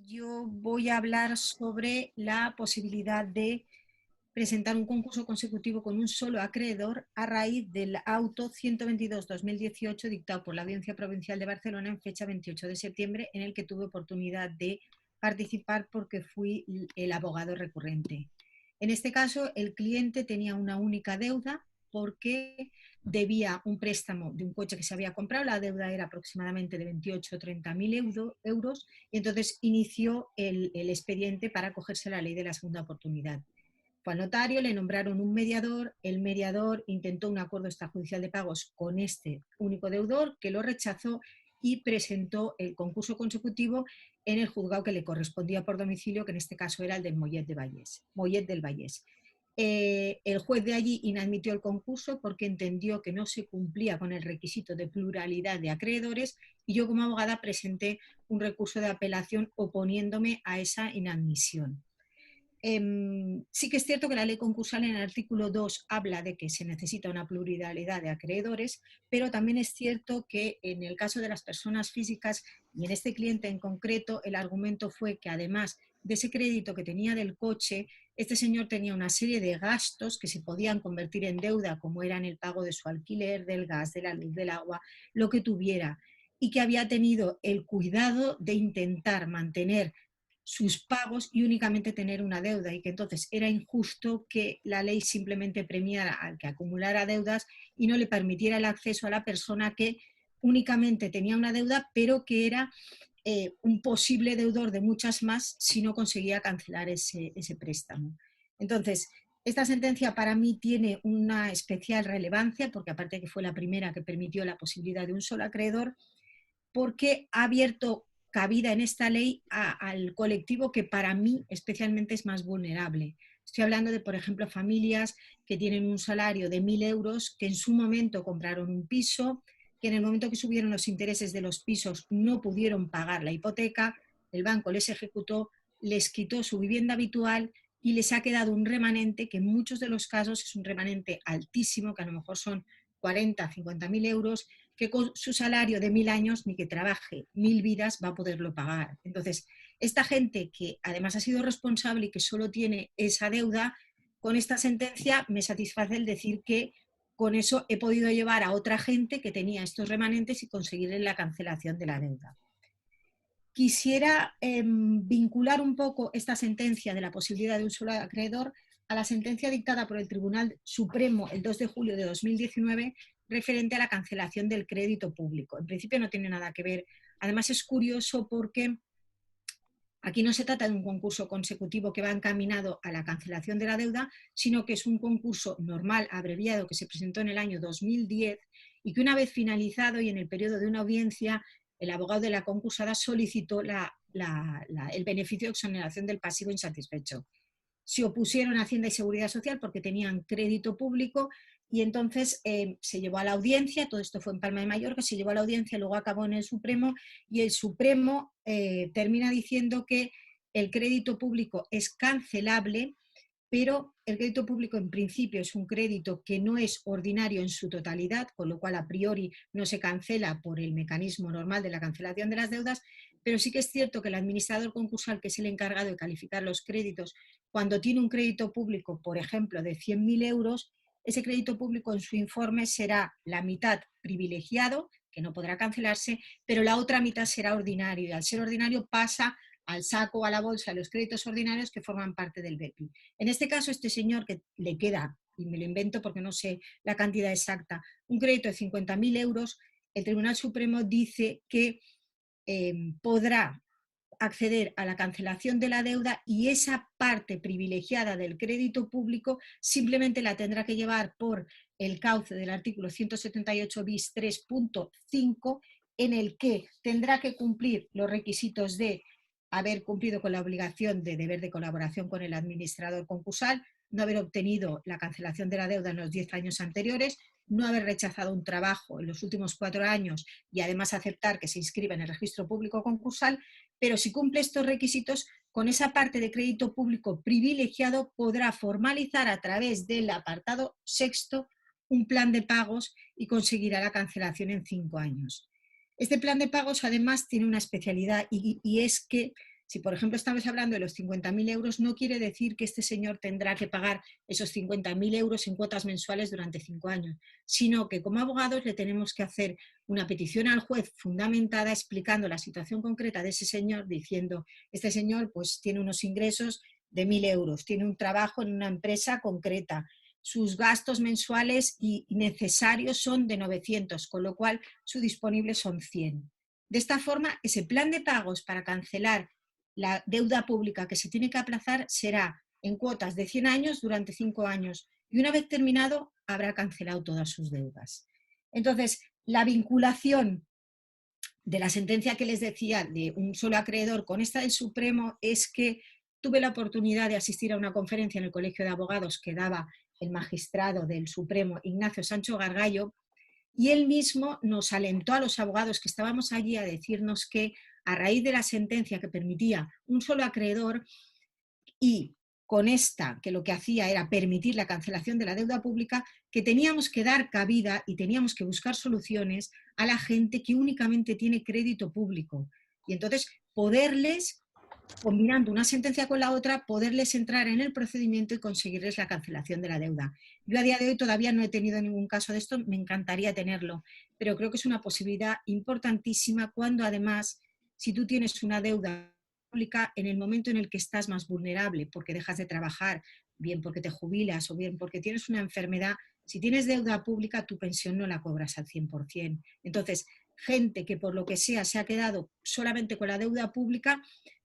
Yo voy a hablar sobre la posibilidad de presentar un concurso consecutivo con un solo acreedor a raíz del auto 122-2018 dictado por la Audiencia Provincial de Barcelona en fecha 28 de septiembre, en el que tuve oportunidad de participar porque fui el abogado recurrente. En este caso, el cliente tenía una única deuda porque debía un préstamo de un coche que se había comprado, la deuda era aproximadamente de 28 o 30.000 euros, y entonces inició el expediente para acogerse a la ley de la segunda oportunidad. Fue al notario, le nombraron un mediador, el mediador intentó un acuerdo extrajudicial de pagos con este único deudor, que lo rechazó y presentó el concurso consecutivo en el juzgado que le correspondía por domicilio, que en este caso era el de Mollet del Vallès. El juez de allí inadmitió el concurso porque entendió que no se cumplía con el requisito de pluralidad de acreedores, y yo como abogada presenté un recurso de apelación oponiéndome a esa inadmisión. Sí que es cierto que la ley concursal en el artículo 2 habla de que se necesita una pluralidad de acreedores, pero también es cierto que en el caso de las personas físicas y en este cliente en concreto, el argumento fue que además de ese crédito que tenía del coche, este señor tenía una serie de gastos que se podían convertir en deuda, como eran el pago de su alquiler, del gas, de la luz, del agua, lo que tuviera, y que había tenido el cuidado de intentar mantener sus pagos y únicamente tener una deuda, y que entonces era injusto que la ley simplemente premiara al que acumulara deudas y no le permitiera el acceso a la persona que únicamente tenía una deuda, pero que era un posible deudor de muchas más si no conseguía cancelar ese préstamo. Entonces, esta sentencia para mí tiene una especial relevancia, porque aparte de que fue la primera que permitió la posibilidad de un solo acreedor, porque ha abierto cabida en esta ley al colectivo que para mí especialmente es más vulnerable. Estoy hablando de, por ejemplo, familias que tienen un salario de 1.000 euros, que en su momento compraron un piso, que en el momento que subieron los intereses de los pisos no pudieron pagar la hipoteca, el banco les ejecutó, les quitó su vivienda habitual y les ha quedado un remanente que en muchos de los casos es un remanente altísimo, que a lo mejor son 40, 50.000 euros, que con su salario de 1.000 años, ni que trabaje 1.000 vidas, va a poderlo pagar. Entonces, esta gente que además ha sido responsable y que solo tiene esa deuda, con esta sentencia me satisface el decir que con eso he podido llevar a otra gente que tenía estos remanentes y conseguirle la cancelación de la deuda. Quisiera vincular un poco esta sentencia de la posibilidad de un solo acreedor a la sentencia dictada por el Tribunal Supremo el 2 de julio de 2019 referente a la cancelación del crédito público. En principio no tiene nada que ver. Además es curioso porque aquí no se trata de un concurso consecutivo que va encaminado a la cancelación de la deuda, sino que es un concurso normal, abreviado, que se presentó en el año 2010 y que una vez finalizado y en el periodo de una audiencia, el abogado de la concursada solicitó el beneficio de exoneración del pasivo insatisfecho. Se opusieron a Hacienda y Seguridad Social porque tenían crédito público y entonces se llevó a la audiencia. Todo esto fue en Palma de Mallorca, se llevó a la audiencia, luego acabó en el Supremo, y el Supremo termina diciendo que el crédito público es cancelable, pero el crédito público en principio es un crédito que no es ordinario en su totalidad, con lo cual a priori no se cancela por el mecanismo normal de la cancelación de las deudas, pero sí que es cierto que el administrador concursal, que es el encargado de calificar los créditos, cuando tiene un crédito público, por ejemplo, de 100.000 euros, ese crédito público en su informe será la mitad privilegiado, que no podrá cancelarse, pero la otra mitad será ordinario, y al ser ordinario pasa al saco o a la bolsa de los créditos ordinarios que forman parte del BEPI. En este caso, este señor que le queda, y me lo invento porque no sé la cantidad exacta, un crédito de 50.000 euros, el Tribunal Supremo dice que podrá acceder a la cancelación de la deuda, y esa parte privilegiada del crédito público simplemente la tendrá que llevar por el cauce del artículo 178 bis 3.5, en el que tendrá que cumplir los requisitos de haber cumplido con la obligación de deber de colaboración con el administrador concursal, no haber obtenido la cancelación de la deuda en los 10 años anteriores, no haber rechazado un trabajo en los últimos 4 años y además aceptar que se inscriba en el registro público concursal. Pero si cumple estos requisitos, con esa parte de crédito público privilegiado podrá formalizar a través del apartado sexto un plan de pagos y conseguirá la cancelación en 5 años. Este plan de pagos además tiene una especialidad, y es que Si, por ejemplo, estamos hablando de los 50.000 euros, no quiere decir que este señor tendrá que pagar esos 50.000 euros en cuotas mensuales durante 5 años, sino que como abogados le tenemos que hacer una petición al juez fundamentada explicando la situación concreta de ese señor, diciendo, este señor pues tiene unos ingresos de 1.000 euros, tiene un trabajo en una empresa concreta, sus gastos mensuales y necesarios son de 900, con lo cual su disponible son 100. De esta forma, ese plan de pagos para cancelar la deuda pública que se tiene que aplazar será en cuotas de 100 años durante 5 años y una vez terminado habrá cancelado todas sus deudas. Entonces, la vinculación de la sentencia que les decía de un solo acreedor con esta del Supremo es que tuve la oportunidad de asistir a una conferencia en el Colegio de Abogados que daba el magistrado del Supremo, Ignacio Sancho Gargallo, y él mismo nos alentó a los abogados que estábamos allí a decirnos que a raíz de la sentencia que permitía un solo acreedor y con esta, que lo que hacía era permitir la cancelación de la deuda pública, que teníamos que dar cabida y teníamos que buscar soluciones a la gente que únicamente tiene crédito público. Y entonces poderles, combinando una sentencia con la otra, poderles entrar en el procedimiento y conseguirles la cancelación de la deuda. Yo a día de hoy todavía no he tenido ningún caso de esto, me encantaría tenerlo, pero creo que es una posibilidad importantísima cuando además, si tú tienes una deuda pública en el momento en el que estás más vulnerable, porque dejas de trabajar, bien porque te jubilas o bien porque tienes una enfermedad, si tienes deuda pública, tu pensión no la cobras al 100%. Entonces, gente que por lo que sea se ha quedado solamente con la deuda pública,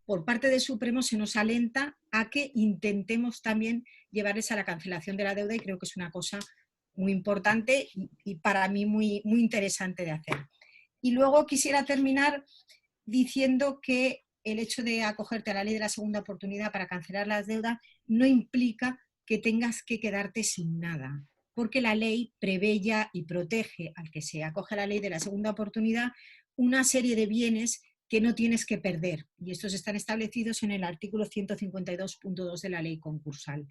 por parte del Supremo se nos alenta a que intentemos también llevarles a la cancelación de la deuda y creo que es una cosa muy importante y para mí muy, muy interesante de hacer. Y luego quisiera terminar diciendo que el hecho de acogerte a la ley de la segunda oportunidad para cancelar las deudas no implica que tengas que quedarte sin nada, porque la ley prevé ya y protege al que se acoge a la ley de la segunda oportunidad una serie de bienes que no tienes que perder, y estos están establecidos en el artículo 152.2 de la ley concursal.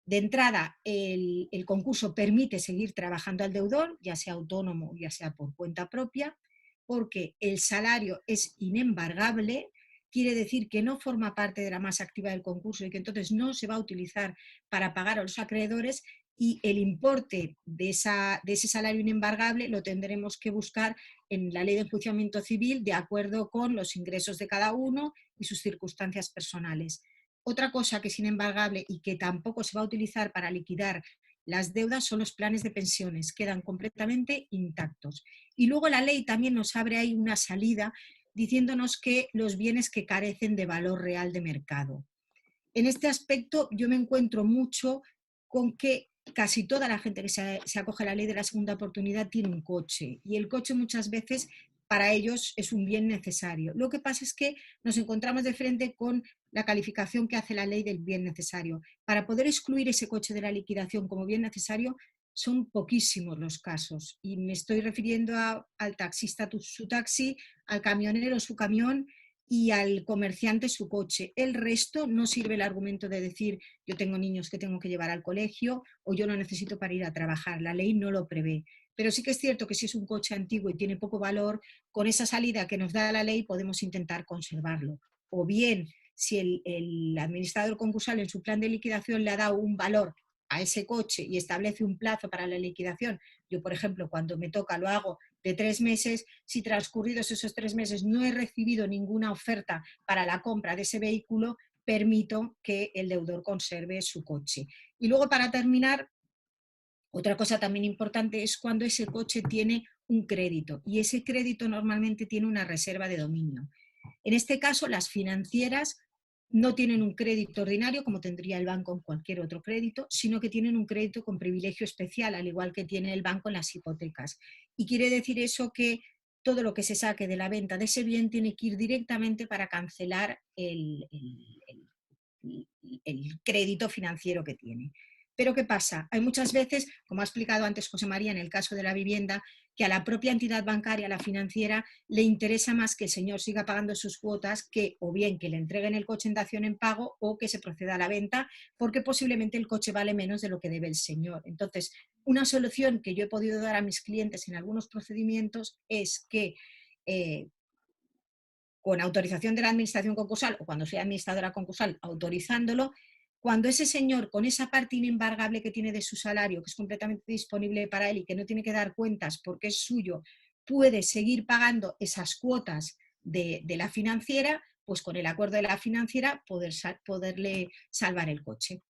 De entrada, el concurso permite seguir trabajando al deudor, ya sea autónomo, ya sea por cuenta propia, porque el salario es inembargable, quiere decir que no forma parte de la masa activa del concurso y que entonces no se va a utilizar para pagar a los acreedores y el importe de ese salario inembargable lo tendremos que buscar en la ley de enjuiciamiento civil de acuerdo con los ingresos de cada uno y sus circunstancias personales. Otra cosa que es inembargable y que tampoco se va a utilizar para liquidar las deudas son los planes de pensiones, quedan completamente intactos. Y luego la ley también nos abre ahí una salida diciéndonos que los bienes que carecen de valor real de mercado. En este aspecto yo me encuentro mucho con que casi toda la gente que se acoge a la ley de la segunda oportunidad tiene un coche y el coche muchas veces para ellos es un bien necesario. Lo que pasa es que nos encontramos de frente con la calificación que hace la ley del bien necesario. Para poder excluir ese coche de la liquidación como bien necesario son poquísimos los casos y me estoy refiriendo al taxista su taxi, al camionero su camión y al comerciante su coche. El resto no sirve el argumento de decir yo tengo niños que tengo que llevar al colegio o yo lo necesito para ir a trabajar. La ley no lo prevé. Pero sí que es cierto que si es un coche antiguo y tiene poco valor, con esa salida que nos da la ley podemos intentar conservarlo. O bien, si el administrador concursal en su plan de liquidación le ha dado un valor a ese coche y establece un plazo para la liquidación, yo por ejemplo cuando me toca lo hago de 3 meses, si transcurridos esos 3 meses no he recibido ninguna oferta para la compra de ese vehículo, permito que el deudor conserve su coche. Y luego para terminar, otra cosa también importante es cuando ese coche tiene un crédito y ese crédito normalmente tiene una reserva de dominio. En este caso, las financieras no tienen un crédito ordinario como tendría el banco en cualquier otro crédito, sino que tienen un crédito con privilegio especial, al igual que tiene el banco en las hipotecas. Y quiere decir eso que todo lo que se saque de la venta de ese bien tiene que ir directamente para cancelar el crédito financiero que tiene. Pero ¿qué pasa? Hay muchas veces, como ha explicado antes José María en el caso de la vivienda, que a la propia entidad bancaria, a la financiera, le interesa más que el señor siga pagando sus cuotas que o bien que le entreguen el coche en dación en pago o que se proceda a la venta, porque posiblemente el coche vale menos de lo que debe el señor. Entonces, una solución que yo he podido dar a mis clientes en algunos procedimientos es que con autorización de la administración concursal o cuando sea administradora concursal autorizándolo, cuando ese señor con esa parte inembargable que tiene de su salario, que es completamente disponible para él y que no tiene que dar cuentas porque es suyo, puede seguir pagando esas cuotas de la financiera, pues con el acuerdo de la financiera poderle salvar el coche.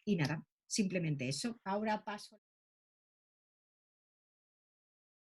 Y nada, simplemente eso. Ahora paso.